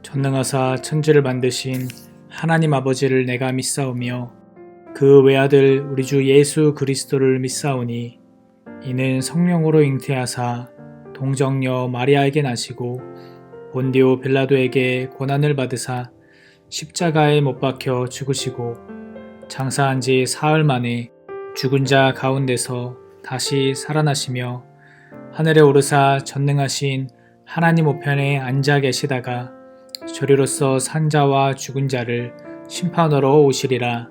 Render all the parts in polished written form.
전능하사 천지를 만드신 하나님 아버지를 내가 믿사오며 그 외아들 우리 주 예수 그리스도를 믿사오니 이는 성령으로 잉태하사 동정녀 마리아에게 나시고 본디오 빌라도에게 고난을 받으사 십자가에 못 박혀 죽으시고 장사한 지 사흘 만에 죽은 자 가운데서 다시 살아나시며 하늘에 오르사 전능하신 하나님 우편에 앉아 계시다가 저리로서 산 자와 죽은 자를 심판하러 오시리라.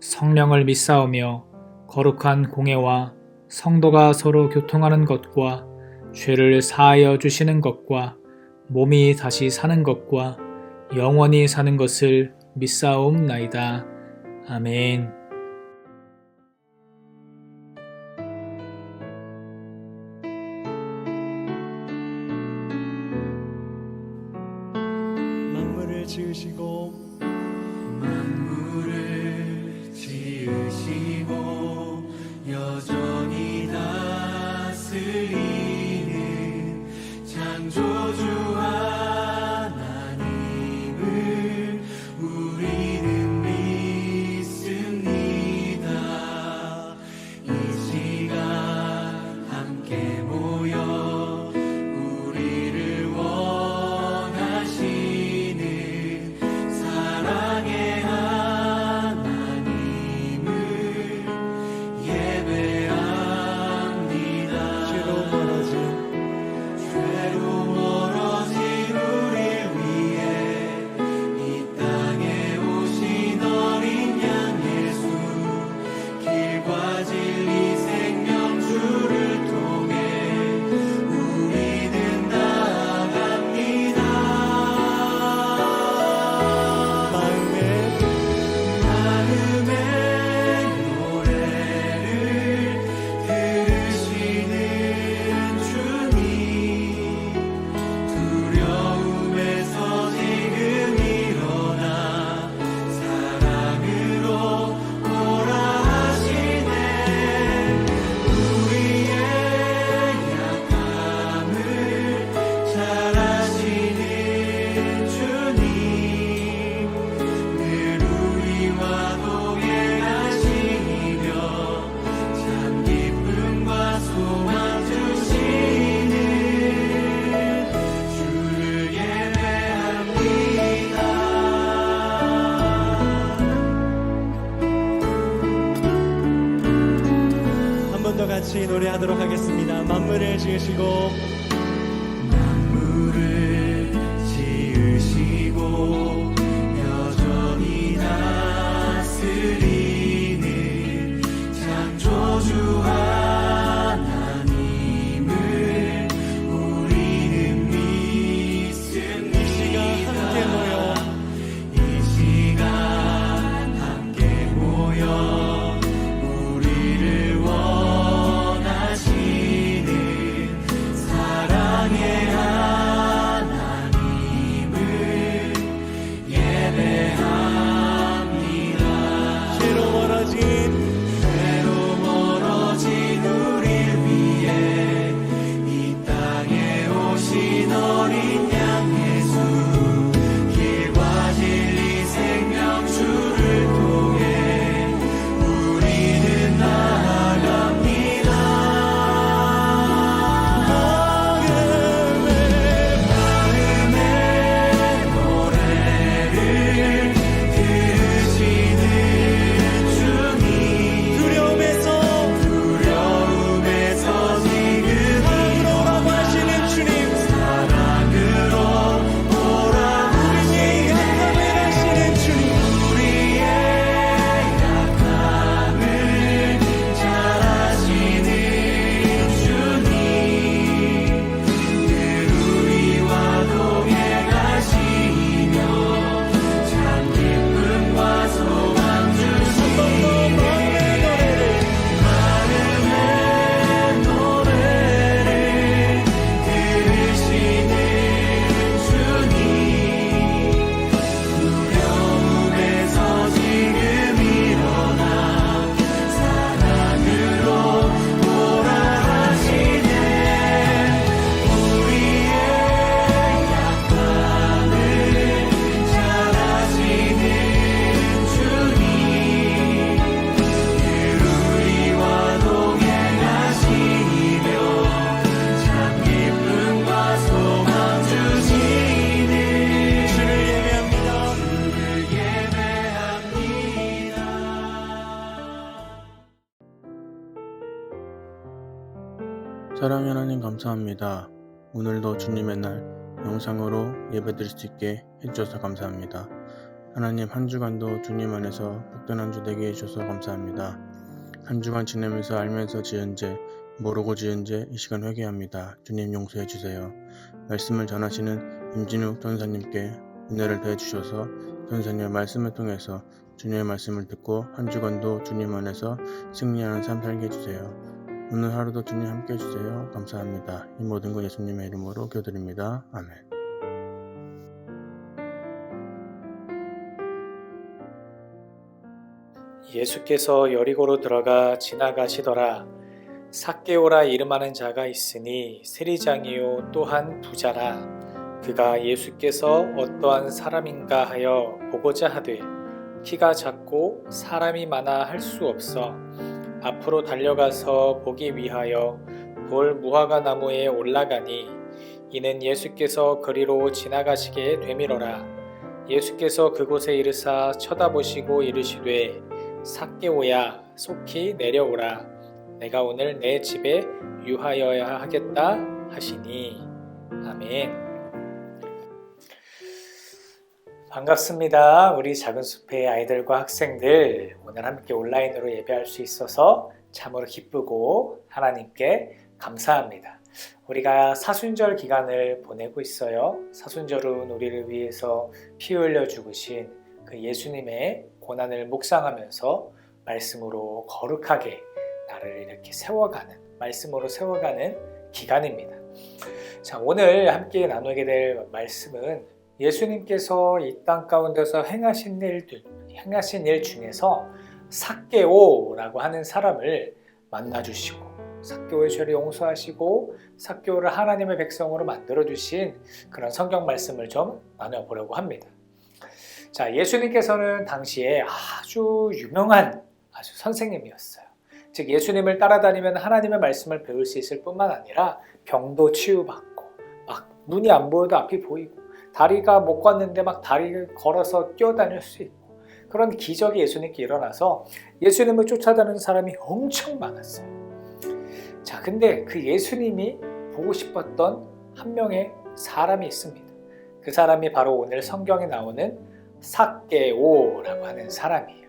성령을 믿사오며 거룩한 공회와 성도가 서로 교통하는 것과 죄를 사하여 주시는 것과 몸이 다시 사는 것과 영원히 사는 것을 믿사옵나이다. 아멘. 만물을 지으시고 여전히 다스리는 창조주 하나님을 우리는 믿습니다. 이 시간 함께 모여 우리를 원하시는 사랑의 하나님을 예배합니다. 죄로 멀어진 우릴 위해 이 땅에 오신 어린 양 예수, 길과 진리 생명주를 통해 우리는 나아갑니다. 마음의 노래를 들으시는 주님, 두려움에서 지금 일어나 사랑으로 오라 하시네. 우리의 약함을 잘 아시는 주님, 늘 우리와 동행하시며 참 기쁨과 소망 주시는 주를 예배합니다. 한 번 더 같이 노래하도록 하겠습니다. 만물을 지으시고 여전히 다스리는 창조주 하나님을 우리는 믿습니다. 이 시간 함께 모여 우리를 원하시는 사랑의 하나님을 사랑하는 하나님 감사합니다. 오늘도 주님의 날 영상으로 예배드릴 수 있게 해주셔서 감사합니다. 하나님 한 주간도 주님 안에서 복된 한 주 되게 해주셔서 감사합니다. 한 주간 지내면서 알면서 지은 죄, 모르고 지은 죄 이 시간 회개합니다. 주님 용서해 주세요. 말씀을 전하시는 임진욱 전사님께 은혜를 더해 주셔서 전사님의 말씀을 통해서 주님의 말씀을 듣고 한 주간도 주님 안에서 승리하는 삶 살게 해주세요. 오늘 하루도 주님 함께 해주세요. 감사합니다. 이 모든 것 예수님의 이름으로 기도드립니다. 아멘. 예수께서 여리고로 들어가 지나가시더라. 삭개오라 이름하는 자가 있으니 세리장이요 또한 부자라. 그가 예수께서 어떠한 사람인가 하여 보고자 하되 키가 작고 사람이 많아 할 수 없어 앞으로 달려가서 보기 위하여 돌 무화과 나무에 올라가니 이는 예수께서 그리로 지나가시게 되밀어라. 예수께서 그곳에 이르사 쳐다보시고 이르시되 삭개오야 속히 내려오라. 내가 오늘 내 집에 유하여야 하겠다 하시니. 아멘. 반갑습니다. 우리 작은 숲의 아이들과 학생들, 오늘 함께 온라인으로 예배할 수 있어서 참으로 기쁘고 하나님께 감사합니다. 우리가 사순절 기간을 보내고 있어요. 사순절은 우리를 위해서 피 흘려 죽으신 그 예수님의 고난을 묵상하면서 말씀으로 거룩하게 나를 이렇게 세워가는, 말씀으로 세워가는 기간입니다. 자, 오늘 함께 나누게 될 말씀은 예수님께서 이 땅 가운데서 행하신 일 중에서 삭개오라고 하는 사람을 만나주시고 삭개오의 죄를 용서하시고 삭개오를 하나님의 백성으로 만들어주신 그런 성경 말씀을 좀 나눠보려고 합니다. 자, 예수님께서는 당시에 아주 유명한 아주 선생님이었어요. 즉 예수님을 따라다니면 하나님의 말씀을 배울 수 있을 뿐만 아니라 병도 치유받고 막 눈이 안 보여도 앞이 보이고 다리가 못 걷는데 막 다리를 걸어서 뛰어다닐 수 있고 그런 기적이 예수님께 일어나서 예수님을 쫓아다니는 사람이 엄청 많았어요. 자, 근데 그 예수님이 보고 싶었던 한 명의 사람이 있습니다. 그 사람이 바로 오늘 성경에 나오는 삭개오라고 하는 사람이에요.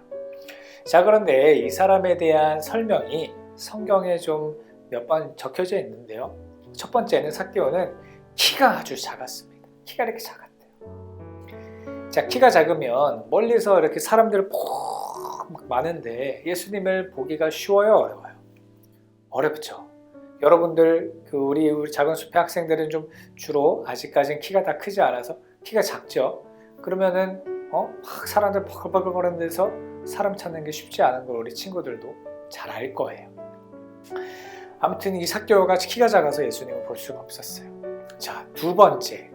자, 그런데 이 사람에 대한 설명이 성경에 좀 몇 번 적혀져 있는데요. 첫 번째는 삭개오는 키가 아주 작았습니다. 키가 이렇게 작았대요. 자, 키가 작으면 멀리서 이렇게 사람들 막 많은데 예수님을 보기가 쉬워요, 어려워요? 어렵죠. 여러분들 우리 작은 숲의 학생들은 좀 주로 아직까지는 키가 다 크지 않아서 키가 작죠. 그러면은 막 사람들 버글버글거리는 데서 사람 찾는 게 쉽지 않은 걸 우리 친구들도 잘 알 거예요. 아무튼 이 삭개오가 키가 작아서 예수님을 볼 수가 없었어요. 자, 두 번째,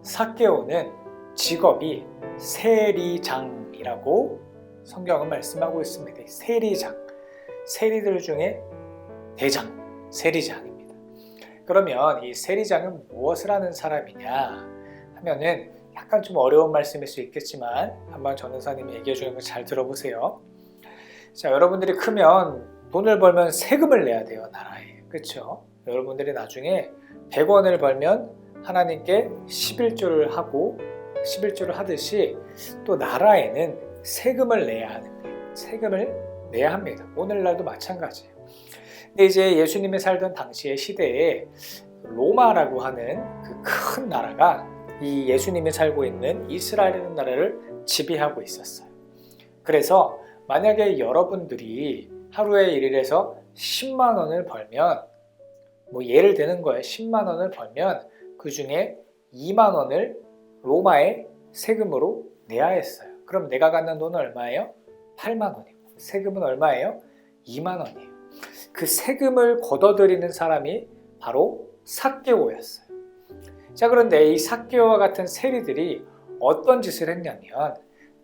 삭개오는 직업이 세리장이라고 성경은 말씀하고 있습니다. 세리장, 세리들 중에 대장, 세리장입니다. 그러면 이 세리장은 무엇을 하는 사람이냐 하면은 약간 좀 어려운 말씀일 수 있겠지만 한번 전도사님이 얘기해 주는 거 잘 들어보세요. 자, 여러분들이 크면 돈을 벌면 세금을 내야 돼요, 나라에. 그렇죠? 여러분들이 나중에 100원을 벌면 하나님께 11조를 하고 11조를 하듯이 또 나라에는 세금을 내야 하는데 세금을 내야 합니다. 오늘날도 마찬가지예요. 근데 이제 예수님이 살던 당시의 시대에 로마라고 하는 그 큰 나라가 이 예수님이 살고 있는 이스라엘이라는 나라를 지배하고 있었어요. 그래서 만약에 여러분들이 하루에 일해서 10만 원을 벌면 예를 드는 거예요. 10만 원을 벌면 그 중에 2만 원을 로마에 세금으로 내야 했어요. 그럼 내가 갖는 돈은 얼마예요? 8만 원이고 세금은 얼마예요? 2만 원이에요. 그 세금을 걷어들이는 사람이 바로 삭개오였어요. 자, 그런데 이 삭개오와 같은 세리들이 어떤 짓을 했냐면,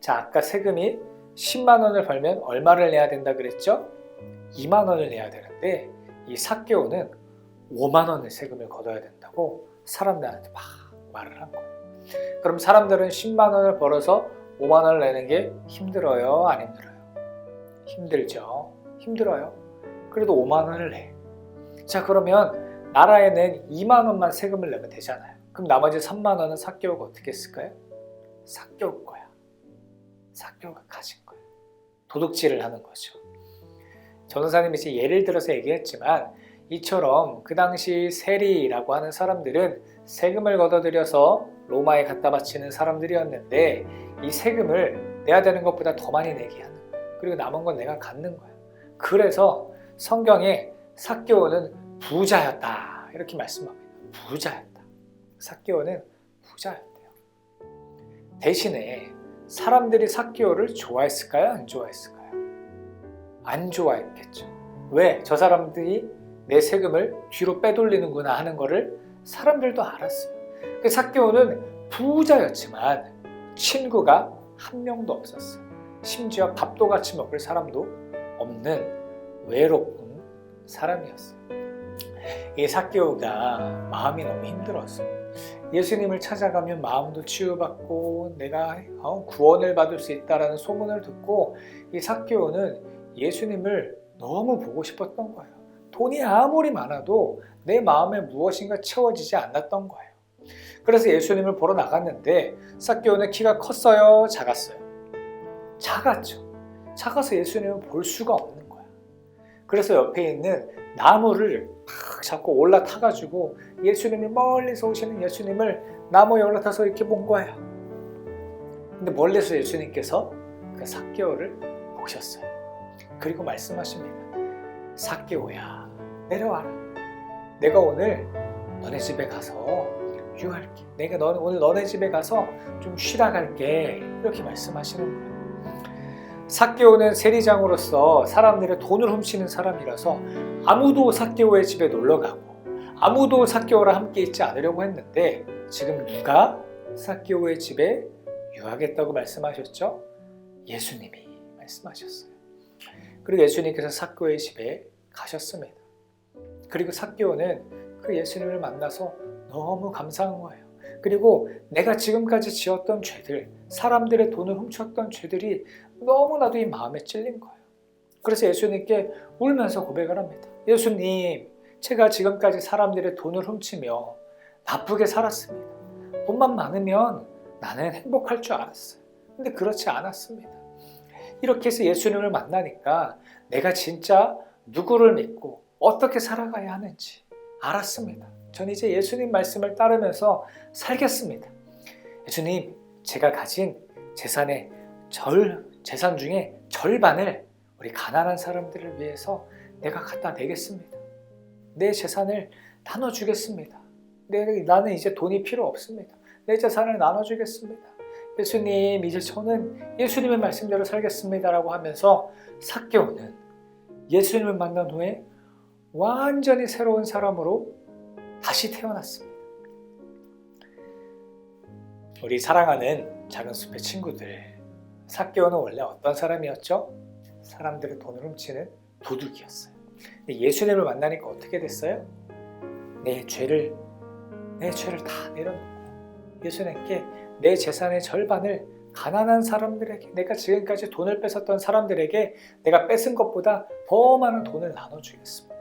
자, 아까 세금이 10만 원을 벌면 얼마를 내야 된다 그랬죠? 2만 원을 내야 되는데 이 삭개오는 5만 원의 세금을 걷어야 된다고 사람들한테 막 말을 한 거예요. 그럼 사람들은 10만 원을 벌어서 5만 원을 내는 게 힘들어요? 안 힘들어요? 힘들죠. 힘들어요. 그래도 5만 원을 내. 자, 그러면 나라에는 2만 원만 세금을 내면 되잖아요. 그럼 나머지 3만 원은 삭개오가 어떻게 했을까요? 삭개오 거야. 삭개오가 가진 거야. 도둑질을 하는 거죠. 전도사님이 이제 예를 들어서 얘기했지만 이처럼 그 당시 세리라고 하는 사람들은 세금을 걷어들여서 로마에 갖다 바치는 사람들이었는데 이 세금을 내야 되는 것보다 더 많이 내게 하는 거야. 그리고 남은 건 내가 갖는 거야. 그래서 성경에 삭개오는 부자였다 이렇게 말씀합니다. 부자였다. 삭개오는 부자였대요. 대신에 사람들이 삭개오를 좋아했을까요? 안 좋아했을까요? 안 좋아했겠죠. 왜? 저 사람들이 내 세금을 뒤로 빼돌리는구나 하는 거를 사람들도 알았어요. 삭개오는 부자였지만 친구가 한 명도 없었어요. 심지어 밥도 같이 먹을 사람도 없는 외로운 사람이었어요. 이 삭개오가 마음이 너무 힘들었어요. 예수님을 찾아가면 마음도 치유받고 내가 구원을 받을 수 있다는 소문을 듣고 이 삭개오는 예수님을 너무 보고 싶었던 거예요. 돈이 아무리 많아도 내 마음에 무엇인가 채워지지 않았던 거예요. 그래서 예수님을 보러 나갔는데 삭개오는 키가 컸어요? 작았어요? 작았죠. 작아서 예수님을 볼 수가 없는 거야. 그래서 옆에 있는 나무를 팍 잡고 올라타가지고 예수님을 멀리서 오시는 예수님을 나무에 올라타서 이렇게 본 거예요. 근데 멀리서 예수님께서 그 삭개오를 보셨어요. 그리고 말씀하십니다. 삭개오야, 내려와라. 내가 오늘 너네 집에 가서 유할게. 내가 오늘 너네 집에 가서 좀 쉬다 갈게. 이렇게 말씀하시는 거예요. 삭개오는 세리장으로서 사람들의 돈을 훔치는 사람이라서 아무도 삭개오의 집에 놀러가고 아무도 삭개오랑 함께 있지 않으려고 했는데 지금 누가 삭개오의 집에 유하겠다고 말씀하셨죠? 예수님이 말씀하셨어요. 그리고 예수님께서 삭개오의 집에 가셨습니다. 그리고 삭개오는 그 예수님을 만나서 너무 감사한 거예요. 그리고 내가 지금까지 지었던 죄들, 사람들의 돈을 훔쳤던 죄들이 너무나도 이 마음에 찔린 거예요. 그래서 예수님께 울면서 고백을 합니다. 예수님, 제가 지금까지 사람들의 돈을 훔치며 나쁘게 살았습니다. 돈만 많으면 나는 행복할 줄 알았어요. 근데 그렇지 않았습니다. 이렇게 해서 예수님을 만나니까 내가 진짜 누구를 믿고 어떻게 살아가야 하는지 알았습니다. 전 이제 예수님 말씀을 따르면서 살겠습니다. 예수님, 제가 가진 재산 중에 절반을 우리 가난한 사람들을 위해서 내가 갖다 내겠습니다. 내 재산을 나눠주겠습니다. 나는 이제 돈이 필요 없습니다. 내 재산을 나눠주겠습니다. 예수님, 이제 저는 예수님의 말씀대로 살겠습니다 라고 하면서 삭개오는 예수님을 만난 후에 완전히 새로운 사람으로 다시 태어났습니다. 우리 사랑하는 작은 숲의 친구들, 삭개오는 원래 어떤 사람이었죠? 사람들의 돈을 훔치는 도둑이었어요. 근데 예수님을 만나니까 어떻게 됐어요? 내 죄를 다 내려놓고 예수님께 내 재산의 절반을 가난한 사람들에게, 내가 지금까지 돈을 뺏었던 사람들에게 내가 뺏은 것보다 더 많은 돈을 나눠주겠습니다.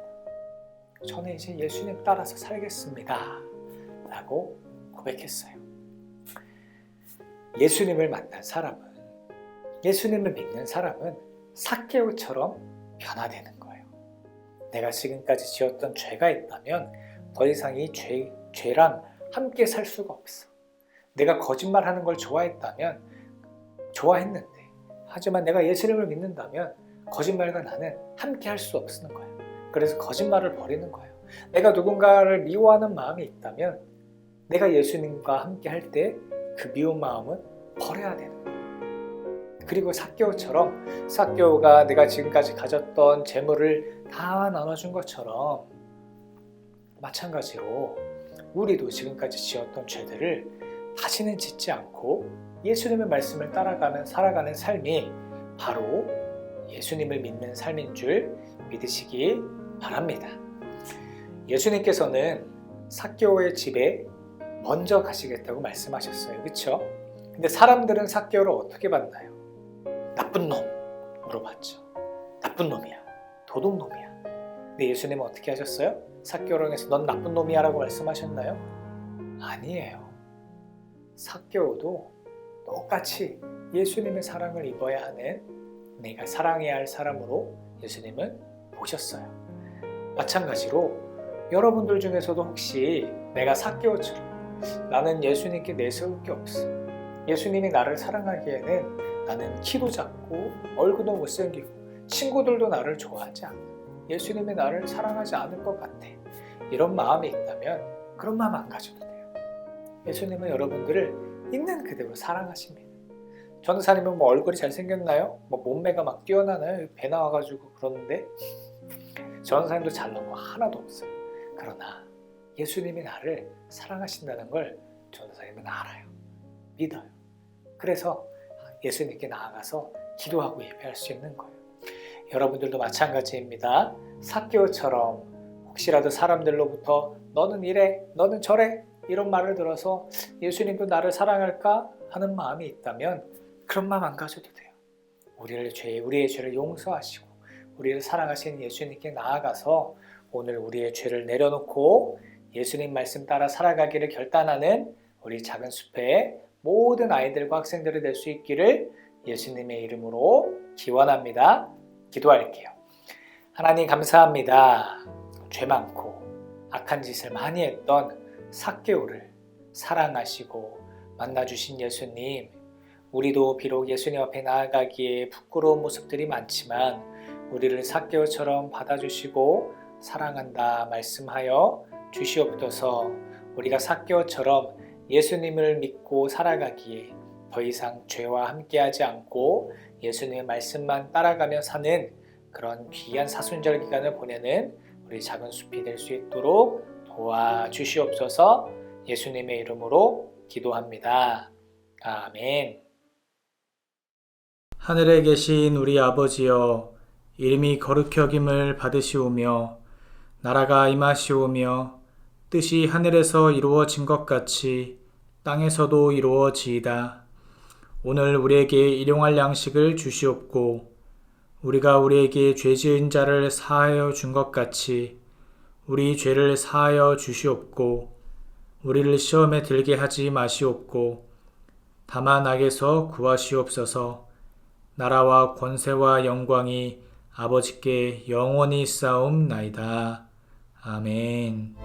저는 이제 예수님 따라서 살겠습니다 라고 고백했어요. 예수님을 만난 사람은, 예수님을 믿는 사람은 삭개오처럼 변화되는 거예요. 내가 지금까지 지었던 죄가 있다면 더 이상 이 죄랑 함께 살 수가 없어. 내가 거짓말하는 걸 좋아했는데 하지만 내가 예수님을 믿는다면 거짓말과 나는 함께 할 수 없는 거예요. 그래서 거짓말을 버리는 거예요. 내가 누군가를 미워하는 마음이 있다면 내가 예수님과 함께 할 때 그 미운 마음은 버려야 되는 거예요. 그리고 삭개오가 내가 지금까지 가졌던 재물을 다 나눠준 것처럼 마찬가지로 우리도 지금까지 지었던 죄들을 다시는 짓지 않고 예수님의 말씀을 따라가며 살아가는 삶이 바로 예수님을 믿는 삶인 줄 믿으시기 바랍니다. 예수님께서는 삭개오의 집에 먼저 가시겠다고 말씀하셨어요. 그렇죠? 근데 사람들은 삭개오를 어떻게 봤나요? 나쁜 놈으로 봤죠. 나쁜 놈이야. 도둑놈이야. 근데 예수님은 어떻게 하셨어요? 삭개오를 향해서 넌 나쁜 놈이야 라고 말씀하셨나요? 아니에요. 삭개오도 똑같이 예수님의 사랑을 입어야 하는, 내가 사랑해야 할 사람으로 예수님은 보셨어요. 마찬가지로 여러분들 중에서도 혹시 내가 삭개오처럼 나는 예수님께 내세울 게 없어, 예수님이 나를 사랑하기에는 나는 키도 작고 얼굴도 못생기고 친구들도 나를 좋아하지 않아, 예수님이 나를 사랑하지 않을 것 같아, 이런 마음이 있다면 그런 마음 안 가져도 돼요. 예수님은 여러분들을 있는 그대로 사랑하십니다. 전도사님은 뭐 얼굴이 잘생겼나요? 뭐 몸매가 막 뛰어나나요? 배 나와가지고 그러는데 전도사님도 잘난 거 하나도 없어요. 그러나 예수님이 나를 사랑하신다는 걸 전도사님은 알아요. 믿어요. 그래서 예수님께 나아가서 기도하고 예배할 수 있는 거예요. 여러분들도 마찬가지입니다. 삭개오처럼 혹시라도 사람들로부터 너는 이래, 너는 저래 이런 말을 들어서 예수님도 나를 사랑할까 하는 마음이 있다면 그런 마음 안 가져도 돼요. 우리의 죄를 용서하시고 우리를 사랑하신 예수님께 나아가서 오늘 우리의 죄를 내려놓고 예수님 말씀 따라 살아가기를 결단하는 우리 작은 숲의 모든 아이들과 학생들이 될 수 있기를 예수님의 이름으로 기원합니다. 기도할게요. 하나님 감사합니다. 죄 많고 악한 짓을 많이 했던 삭개오를 사랑하시고 만나주신 예수님, 우리도 비록 예수님 앞에 나아가기에 부끄러운 모습들이 많지만 우리를 삭개오처럼 받아주시고 사랑한다 말씀하여 주시옵소서. 우리가 삭개오처럼 예수님을 믿고 살아가기에 더 이상 죄와 함께하지 않고 예수님의 말씀만 따라가며 사는 그런 귀한 사순절 기간을 보내는 우리 작은 숲이 될 수 있도록 도와주시옵소서. 예수님의 이름으로 기도합니다. 아멘. 하늘에 계신 우리 아버지여, 이름이 거룩히 여김을 받으시오며 나라가 임하시오며 뜻이 하늘에서 이루어진 것 같이 땅에서도 이루어지이다. 오늘 우리에게 일용할 양식을 주시옵고 우리가 우리에게 죄 지은 자를 사하여 준 것 같이 우리 죄를 사하여 주시옵고 우리를 시험에 들게 하지 마시옵고 다만 악에서 구하시옵소서. 나라와 권세와 영광이 아버지께 영원히 쌓옵나이다. 아멘.